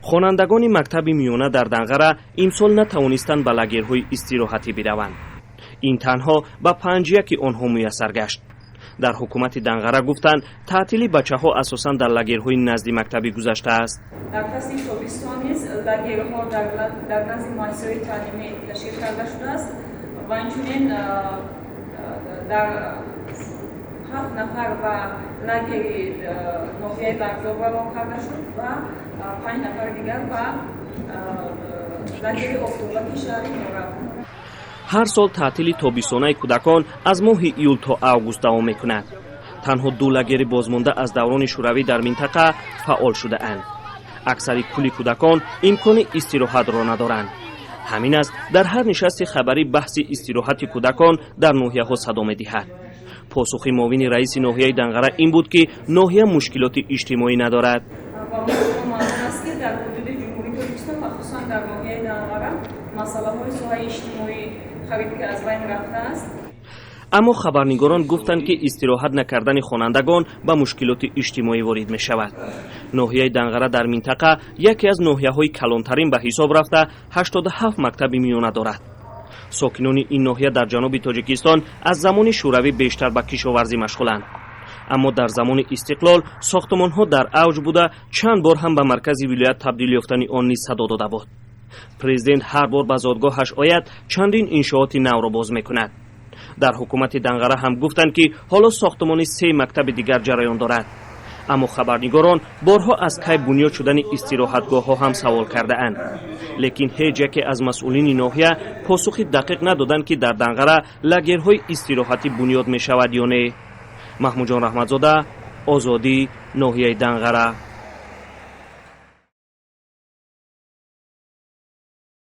хонандагони мактаби миёна дар Данғара имсол натавонистанд ба лагерҳои истироҳатӣ бираванд. ин танҳо ба 5 онҳо муяссар гашт. дар ҳукумати Данғара гуфтанд таътили бачаҳо асосан дар лагерҳои назди мактабӣ гузашта аст. дар фасли тобистон низ лагерҳо дар назди муассисаҳои таълимӣ ташкил карда шудааст ва инчунин дар 7 нафар ба лагери ноҳияи бағзоб равон карда шуд ва 5 нафар дигар ба лагери офтобаки шаҳри норав. ҳар сол таътили тобистонаи кӯдакон аз моҳи июл то август давом мекунад. танҳо 2 лагери бозмонда аз даврони шӯравӣ дар минтақа фаъол шудаанд. аксари кӯли кӯдакон имкони истироҳатро надоранд. ҳамин аст дар ҳар нишасти хабарӣ баҳси истироҳати кӯдакон дар ноҳияҳо садо медиҳад. посухи муовини раиси ноҳияи Данғара ин буд ки ноҳия мушкилоти иҷтимоӣ надорад. маълум аст ки дар ҳудуди ҷумҳурии Тоҷикистон ва хусусан дар ноҳияи Данғара масъалаҳои соҳаи иҷтимоӣ хабиб ки аз байн рафтааст. аммо хабарнигорон гуфтанд ки истироҳат накардани хонандагон ба мушкилоти иҷтимоӣ ворид мешавад. ноҳияи Данғара дар минтақа яке аз ноҳияҳои калонтарин ба ҳисоб рафта 87 мактаби миёна дорад. сокинони ин ноҳия дар ҷануби Тоҷикистон аз замони шӯравӣ бештар ба кишоварзӣ машғуланд. аммо дар замони истиқлол сохтмонҳо дар авҷ буда чанд бор ҳам ба маркази вилоят табдил ёфтани он низ садо дода буд. президент ҳар бор ба зодгоҳаш ояд чандин иншооти навро боз мекунад. дар ҳукумати Данғара ҳам гуфтанд ки ҳоло сохтмони 3 мактаби дигар ҷараён дорад. аммо хабарнигорон борҳо аз кай бунёд шудани истироҳатгоҳҳо ҳам савол кардаанд. лекин ҳеҷ яке аз масъулини ноҳия посухи дақиқ надоданд ки дар Данғара лагерҳои истироҳатӣ бунёд мешавад ё не. маҳмуҷон раҳматзода, озодӣ, ноҳияи Данғара.